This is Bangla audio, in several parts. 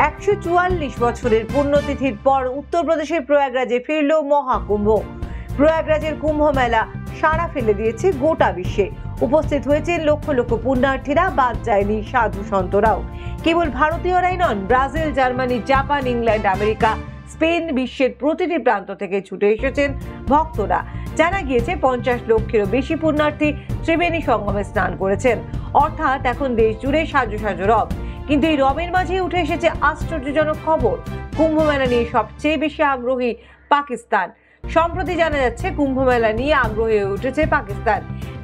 144 বছরের পুণ্যতিথির পর উত্তরপ্রদেশের প্রয়াগরাজে ফিরল মহাকুম্ভ। প্রয়াগরাজের কুম্ভ মেলা সাড়া ফেলে দিয়েছে গোটা বিশ্বে। উপস্থিত হয়েছেন লক্ষ লক্ষ পুণ্যার্থীরা, বাদ যায়নি সাধু সন্তরাও। কেবল ভারতীয়রাই নন, Brazil, Germany, Japan, England, America, Spain, বিশ্বের প্রতিটি প্রান্ত থেকে ছুটে এসেছেন ভক্তরা। জানা গিয়েছে 50 লক্ষেরও বেশি পুণ্যার্থী ত্রিবেণী সঙ্গমে স্নান করেছেন। অর্থাৎ এখন দেশ জুড়ে সাজো সাজো রব। কিন্তু এই রবের মাঝে উঠে এসেছে আশ্চর্যজনক খবর। কুম্ভ মেলা নিয়ে সবচেয়ে বেশি আগ্রহী পাকিস্তান। সম্প্রতি জানা যাচ্ছে কুম্ভ মেলা নিয়ে আগ্রহী হয়ে উঠেছে পাকিস্তান।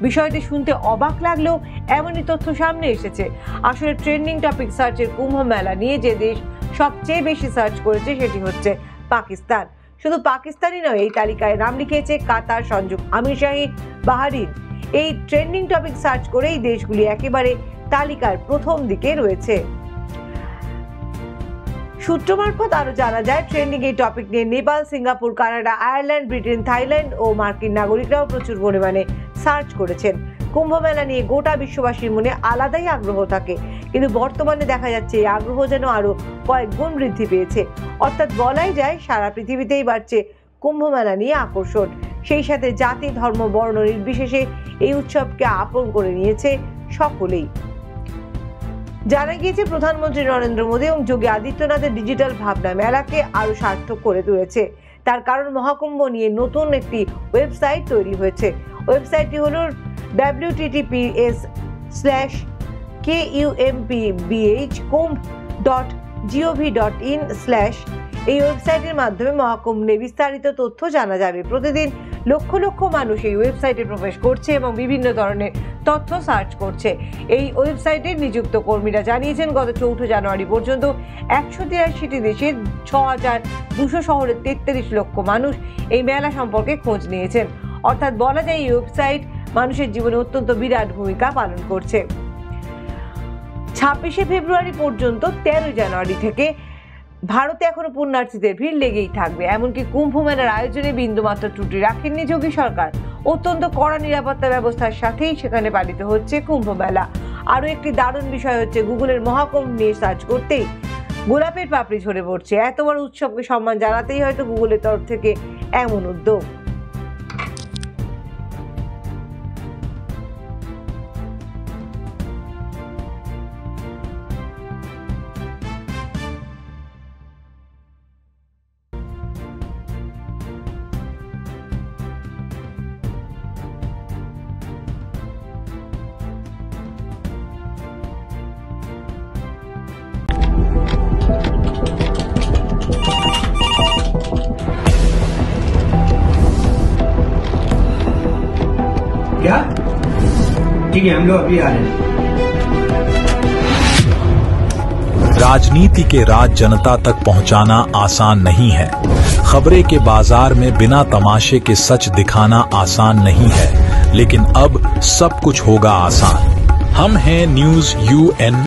বিষয়টি শুনতে অবাক লাগলেও এমনই তথ্য সামনে এসেছে। আসলে ট্রেন্ডিং টপিক সার্চের কুম্ভ মেলা নিয়ে যে দেশ সবচেয়ে বেশি সার্চ করেছে সেটি হচ্ছে পাকিস্তান। শুধু পাকিস্তানই নয়, এই তালিকায় নাম লিখিয়েছে কাতার, সংযুক্ত আমিরশাহী, বাহরিন। এই ট্রেন্ডিং টপিক সার্চ করেই দেশগুলি একেবারে তালিকার প্রথম দিকে রয়েছে। সূত্র মারফত আরো জানা যায়, ট্রেন্ডিং এই টপিক নিয়ে Nepal, Singapore, Canada, Ireland, Britain, Thailand ও মার্কিন নাগরিকরাও প্রচুর পরিমাণে সার্চ করেছেন। কুম্ভ মেলা নিয়ে গোটা বিশ্ববাসীর মনে আলাদাই আগ্রহ থাকে, কিন্তু বর্তমানে দেখা যাচ্ছে এই আগ্রহ যেন আরো কয়েক গুণ বৃদ্ধি পেয়েছে। অর্থাৎ বলাই যায় সারা পৃথিবীতেই বাড়ছে কুম্ভ মেলা নিয়ে আকর্ষণ। সেই সাথে জাতি, ধর্ম, বর্ণ নির্বিশেষে এই উৎসবকে আপন করে নিয়েছে সকলেই। জানা গিয়েছে প্রধানমন্ত্রী নরেন্দ্র মোদী এবং যোগী আদিত্যনাথের ডিজিটাল ভাবনা মেলাকে আরো সার্থক করে তুলেছে। তার কারণ মহাকুম্ভ নিয়ে নতুন একটি ওয়েবসাইট তৈরি হয়েছে। ওয়েবসাইটটি হলো www.kumbh.gov.in/। এই ওয়েবসাইটের মাধ্যমে মহাকুম্ভ নিয়ে বিস্তারিত তথ্য জানা যাবে। প্রতিদিন লক্ষ লক্ষ মানুষ এই ওয়েবসাইটে প্রবেশ করছে এবং বিভিন্ন ধরনের তথ্য সার্চ করছে। এই ওয়েবসাইটের নিযুক্ত কর্মীরা জানিয়েছেন, গত 4 জানুয়ারি পর্যন্ত 183টি দেশের 6200 শহরের 43 লক্ষ মানুষ এই মেলা সম্পর্কে খোঁজ নিয়েছেন। অর্থাৎ বলা যায় এই ওয়েবসাইট মানুষের জীবনে অত্যন্ত বিরাট ভূমিকা পালন করছে। 26 ফেব্রুয়ারি পর্যন্ত 13 জানুয়ারি থেকে ভারতে এখনো পুণ্যার্থীদের ভিড় লেগেই থাকবে। এমনকি কুম্ভ মেলার আয়োজনে বিন্দুমাত্র ত্রুটি রাখেননি যোগী সরকার। অত্যন্ত কড়া নিরাপত্তা ব্যবস্থার সাথেই সেখানে পালিত হচ্ছে কুম্ভ মেলা। আরো একটি দারুণ বিষয় হচ্ছে, গুগলের মহাকুম্ভ নিয়ে সার্চ করতেই গোলাপের পাপড়ি ঝরে পড়ছে। এত বড় উৎসবকে সম্মান জানাতেই হয়তো গুগলের তরফ থেকে এমন উদ্যোগ। क्या? ठीक है, हम लोग अभी आ रहे हैं। राजनीति के राज जनता तक पहुंचाना आसान नहीं है। खबरें के बाजार में बिना तमाशे के सच दिखाना आसान नहीं है, लेकिन अब सब कुछ होगा आसान। हम हैं न्यूज़ UN।